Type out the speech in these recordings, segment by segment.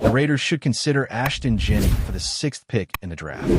the Raiders should consider Ashton Jenney for the 6th pick in the draft.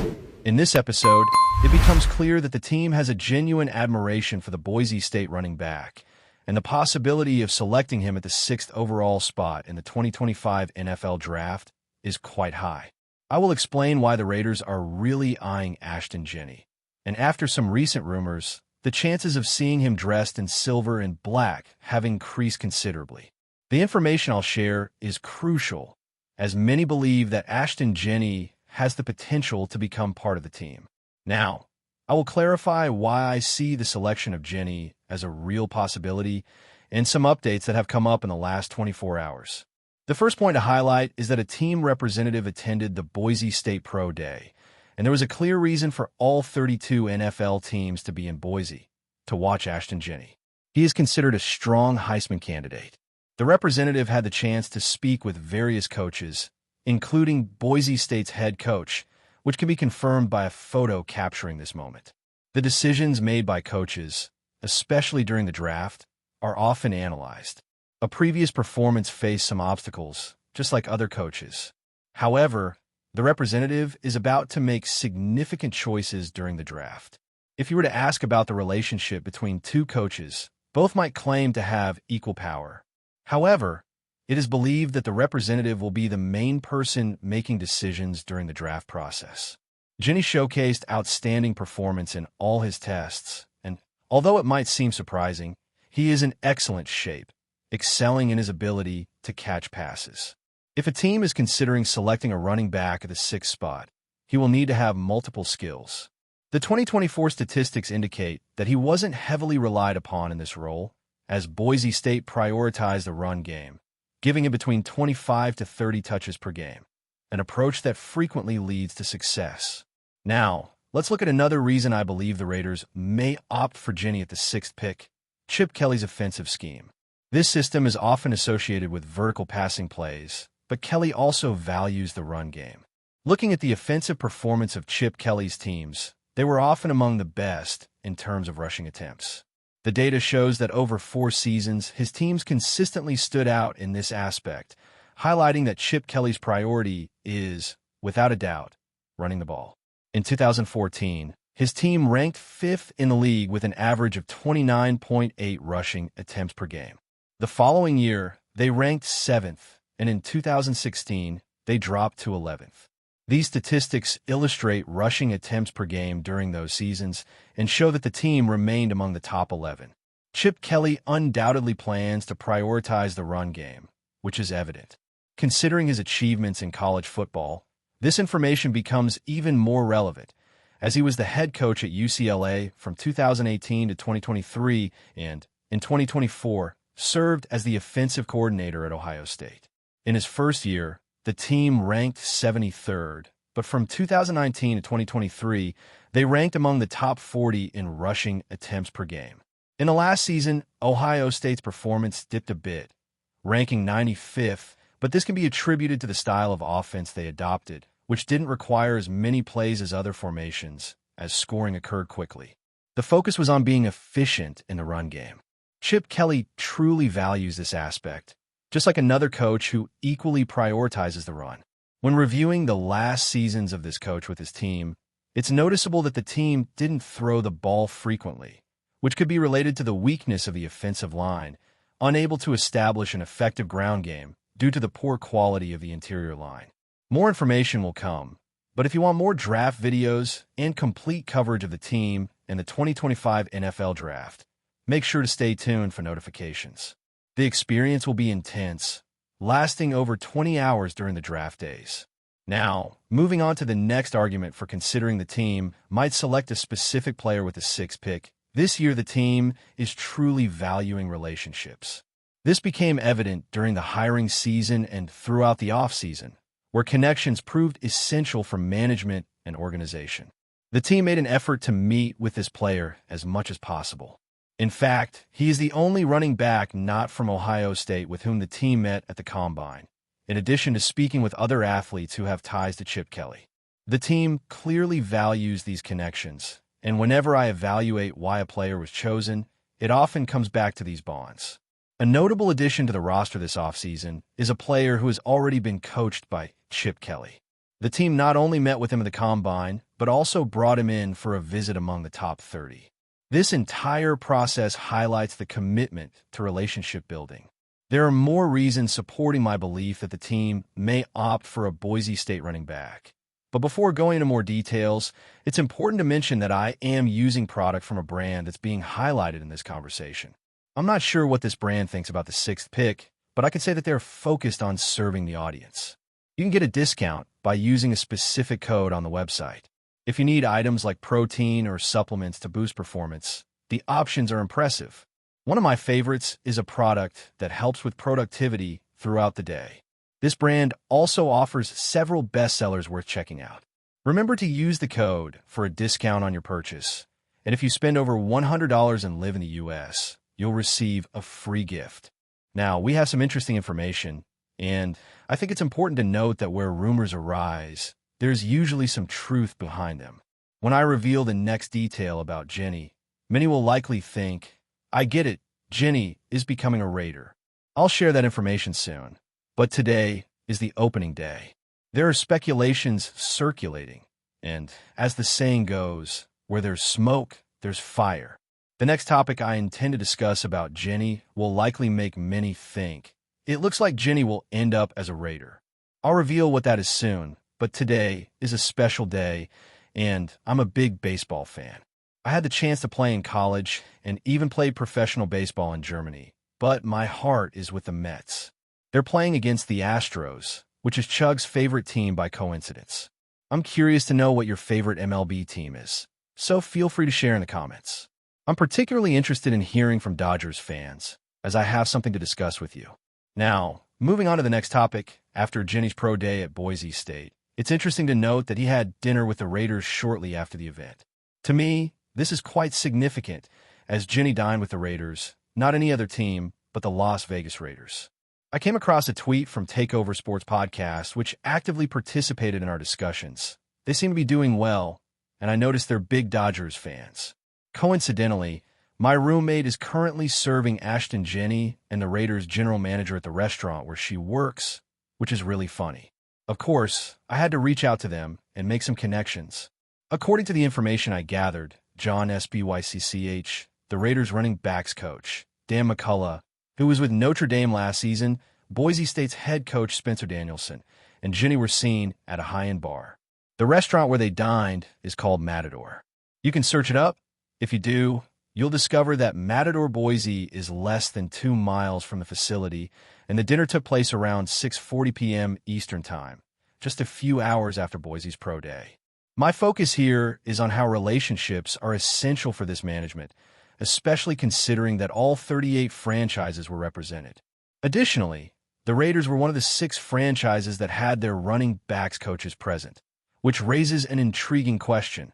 In this episode, it becomes clear that the team has a genuine admiration for the Boise State running back, and the possibility of selecting him at the 6th overall spot in the 2025 NFL Draft is quite high. I will explain why the Raiders are really eyeing Ashton Jenney, and after some recent rumors, the chances of seeing him dressed in silver and black have increased considerably. The information I'll share is crucial, as many believe that Ashton Jenney has the potential to become part of the team. Now, I will clarify why I see the selection of Jenney as a real possibility and some updates that have come up in the last 24 hours. The first point to highlight is that a team representative attended the Boise State Pro Day, and there was a clear reason for all 32 NFL teams to be in Boise to watch Ashton Jenney. He is considered a strong Heisman candidate. The representative had the chance to speak with various coaches, including Boise State's head coach, which can be confirmed by a photo capturing this moment. The decisions made by coaches, especially during the draft, are often analyzed. A previous performance faced some obstacles, just like other coaches. However, the representative is about to make significant choices during the draft. If you were to ask about the relationship between two coaches, both might claim to have equal power. However, it is believed that the representative will be the main person making decisions during the draft process. Jenney showcased outstanding performance in all his tests, and although it might seem surprising, he is in excellent shape, excelling in his ability to catch passes. If a team is considering selecting a running back at the 6th spot, he will need to have multiple skills. The 2024 statistics indicate that he wasn't heavily relied upon in this role, as Boise State prioritized the run game, giving him between 25 to 30 touches per game, an approach that frequently leads to success. Now, let's look at another reason I believe the Raiders may opt for Jenney at the 6th pick: Chip Kelly's offensive scheme. This system is often associated with vertical passing plays, but Kelly also values the run game. Looking at the offensive performance of Chip Kelly's teams, they were often among the best in terms of rushing attempts. The data shows that over 4 seasons, his teams consistently stood out in this aspect, highlighting that Chip Kelly's priority is, without a doubt, running the ball. In 2014, his team ranked 5th in the league with an average of 29.8 rushing attempts per game. The following year, they ranked 7th, and in 2016, they dropped to 11th. These statistics illustrate rushing attempts per game during those seasons and show that the team remained among the top 11. Chip Kelly undoubtedly plans to prioritize the run game, which is evident. Considering his achievements in college football, this information becomes even more relevant, as he was the head coach at UCLA from 2018 to 2023 and, in 2024, served as the offensive coordinator at Ohio State. In his first year, the team ranked 73rd, but from 2019 to 2023, they ranked among the top 40 in rushing attempts per game. In the last season, Ohio State's performance dipped a bit, ranking 95th, but this can be attributed to the style of offense they adopted, which didn't require as many plays as other formations, as scoring occurred quickly. The focus was on being efficient in the run game. Chip Kelly truly values this aspect, just like another coach who equally prioritizes the run. When reviewing the last seasons of this coach with his team, it's noticeable that the team didn't throw the ball frequently, which could be related to the weakness of the offensive line, unable to establish an effective ground game due to the poor quality of the interior line. More information will come, but if you want more draft videos and complete coverage of the team in the 2025 NFL Draft, make sure to stay tuned for notifications. The experience will be intense, lasting over 20 hours during the draft days. Now, moving on to the next argument for considering the team might select a specific player with the 6th pick. This year, the team is truly valuing relationships. This became evident during the hiring season and throughout the offseason, where connections proved essential for management and organization. The team made an effort to meet with this player as much as possible. In fact, he is the only running back not from Ohio State with whom the team met at the Combine, in addition to speaking with other athletes who have ties to Chip Kelly. The team clearly values these connections, and whenever I evaluate why a player was chosen, it often comes back to these bonds. A notable addition to the roster this offseason is a player who has already been coached by Chip Kelly. The team not only met with him at the Combine, but also brought him in for a visit among the top 30. This entire process highlights the commitment to relationship building. There are more reasons supporting my belief that the team may opt for a Boise State running back. But before going into more details, it's important to mention that I am using product from a brand that's being highlighted in this conversation. I'm not sure what this brand thinks about the sixth pick, but I can say that they're focused on serving the audience. You can get a discount by using a specific code on the website. If you need items like protein or supplements to boost performance, the options are impressive. One of my favorites is a product that helps with productivity throughout the day. This brand also offers several bestsellers worth checking out. Remember to use the code for a discount on your purchase. And if you spend over $100 and live in the US, you'll receive a free gift. Now, we have some interesting information, and I think it's important to note that where rumors arise, there's usually some truth behind them. When I reveal the next detail about Jenny, many will likely think, I get it, Jenny is becoming a Raider. I'll share that information soon. But today is the opening day. There are speculations circulating, and as the saying goes, where there's smoke, there's fire. The next topic I intend to discuss about Jenny will likely make many think. It looks like Jenny will end up as a Raider. I'll reveal what that is soon, but today is a special day, and I'm a big baseball fan. I had the chance to play in college and even played professional baseball in Germany, but my heart is with the Mets. They're playing against the Astros, which is Chug's favorite team by coincidence. I'm curious to know what your favorite MLB team is, so feel free to share in the comments. I'm particularly interested in hearing from Dodgers fans, as I have something to discuss with you. Now, moving on to the next topic, after Jenny's pro day at Boise State, it's interesting to note that he had dinner with the Raiders shortly after the event. To me, this is quite significant, as Jenny dined with the Raiders, not any other team, but the Las Vegas Raiders. I came across a tweet from Takeover Sports Podcast, which actively participated in our discussions. They seem to be doing well, and I noticed they're big Dodgers fans. Coincidentally, my roommate is currently serving Ashton Jenny and the Raiders' general manager at the restaurant where she works, which is really funny. Of course, I had to reach out to them and make some connections. According to the information I gathered, John SBYCCH, the Raiders' running backs coach, Dan McCullough, who was with Notre Dame last season, Boise State's head coach Spencer Danielson, and Jenny were seen at a high-end bar. The restaurant where they dined is called Matador. You can search it up. If you do, you'll discover that Matador Boise is less than 2 miles from the facility, and the dinner took place around 6:40 p.m. Eastern Time, just a few hours after Boise's pro day. My focus here is on how relationships are essential for this management, especially considering that all 38 franchises were represented. Additionally, the Raiders were one of the 6 franchises that had their running backs coaches present, which raises an intriguing question.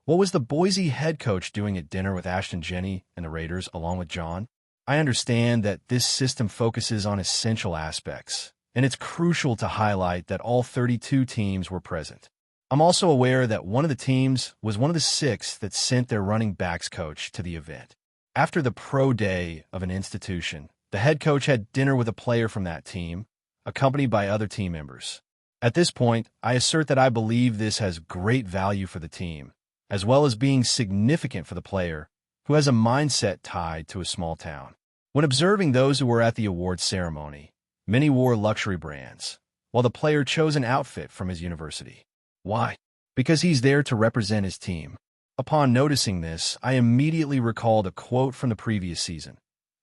What was the Boise head coach doing at dinner with Ashton Jenny and the Raiders along with John? I understand that this system focuses on essential aspects, and it's crucial to highlight that all 32 teams were present. I'm also aware that one of the teams was one of the 6 that sent their running backs coach to the event. After the pro day of an institution, the head coach had dinner with a player from that team, accompanied by other team members. At this point, I assert that I believe this has great value for the team, as well as being significant for the player, who has a mindset tied to a small town. When observing those who were at the awards ceremony, many wore luxury brands, while the player chose an outfit from his university. Why? Because he's there to represent his team. Upon noticing this, I immediately recalled a quote from the previous season.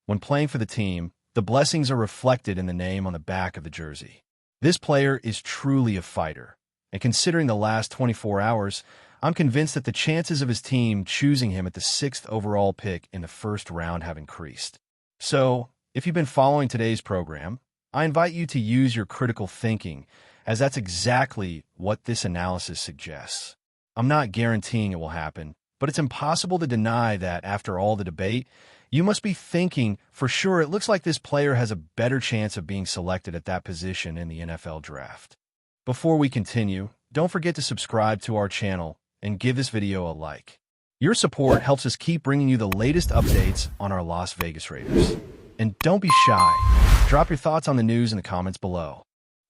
When playing for the team, the blessings are reflected in the name on the back of the jersey. This player is truly a fighter, and considering the last 24 hours, I'm convinced that the chances of his team choosing him at the 6th overall pick in the first round have increased. So, if you've been following today's program, I invite you to use your critical thinking, as that's exactly what this analysis suggests. I'm not guaranteeing it will happen, but it's impossible to deny that after all the debate, you must be thinking, for sure, it looks like this player has a better chance of being selected at that position in the NFL draft. Before we continue, don't forget to subscribe to our channel and give this video a like. Your support helps us keep bringing you the latest updates on our Las Vegas Raiders. And don't be shy. Drop your thoughts on the news in the comments below.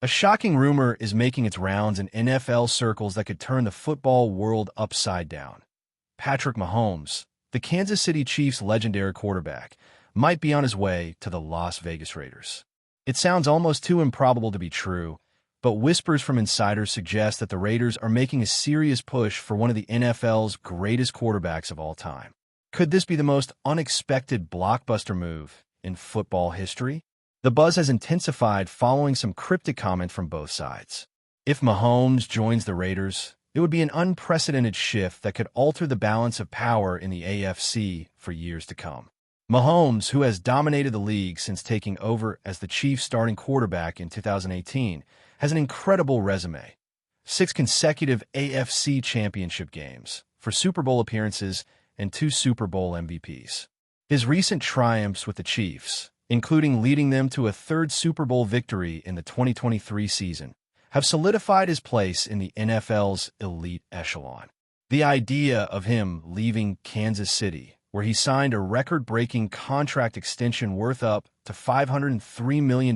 A shocking rumor is making its rounds in NFL circles that could turn the football world upside down. Patrick Mahomes, the Kansas City Chiefs' legendary quarterback, might be on his way to the Las Vegas Raiders. It sounds almost too improbable to be true, but whispers from insiders suggest that the Raiders are making a serious push for one of the NFL's greatest quarterbacks of all time. Could this be the most unexpected blockbuster move in football history? The buzz has intensified following some cryptic comment from both sides. If Mahomes joins the Raiders, it would be an unprecedented shift that could alter the balance of power in the AFC for years to come. Mahomes, who has dominated the league since taking over as the Chiefs' starting quarterback in 2018, has an incredible resume. 6 consecutive AFC championship games, 4 Super Bowl appearances, and 2 Super Bowl MVPs. His recent triumphs with the Chiefs, including leading them to a 3rd Super Bowl victory in the 2023 season, have solidified his place in the NFL's elite echelon. The idea of him leaving Kansas City, where he signed a record-breaking contract extension worth up to $503 million in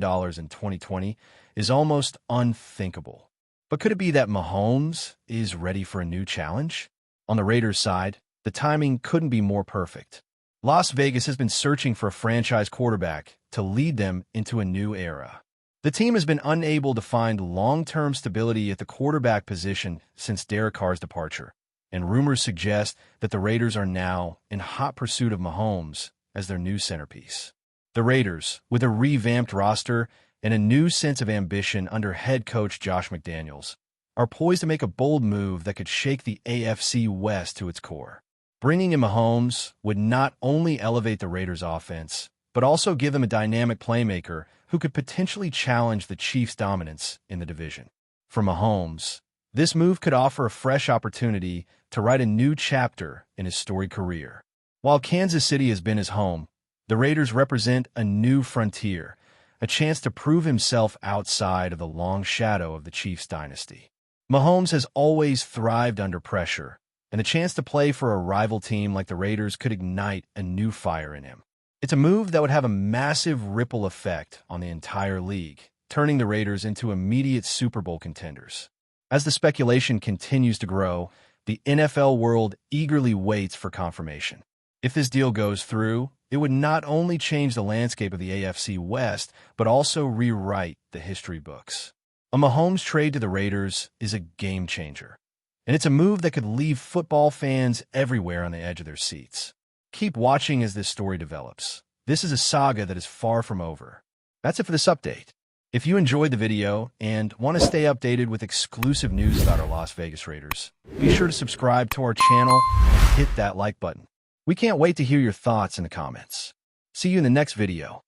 2020, is almost unthinkable. But could it be that Mahomes is ready for a new challenge? On the Raiders' side, the timing couldn't be more perfect. Las Vegas has been searching for a franchise quarterback to lead them into a new era. The team has been unable to find long-term stability at the quarterback position since Derek Carr's departure, and rumors suggest that the Raiders are now in hot pursuit of Mahomes as their new centerpiece. The Raiders, with a revamped roster and a new sense of ambition under head coach Josh McDaniels, are poised to make a bold move that could shake the AFC West to its core. Bringing in Mahomes would not only elevate the Raiders' offense, but also give them a dynamic playmaker who could potentially challenge the Chiefs' dominance in the division. For Mahomes, this move could offer a fresh opportunity to write a new chapter in his storied career. While Kansas City has been his home, the Raiders represent a new frontier, a chance to prove himself outside of the long shadow of the Chiefs' dynasty. Mahomes has always thrived under pressure, and the chance to play for a rival team like the Raiders could ignite a new fire in him. It's a move that would have a massive ripple effect on the entire league, turning the Raiders into immediate Super Bowl contenders. As the speculation continues to grow, the NFL world eagerly waits for confirmation. If this deal goes through, it would not only change the landscape of the AFC West, but also rewrite the history books. A Mahomes trade to the Raiders is a game changer, and it's a move that could leave football fans everywhere on the edge of their seats. Keep watching as this story develops. This is a saga that is far from over. That's it for this update. If you enjoyed the video and want to stay updated with exclusive news about our Las Vegas Raiders, be sure to subscribe to our channel and hit that like button. We can't wait to hear your thoughts in the comments. See you in the next video.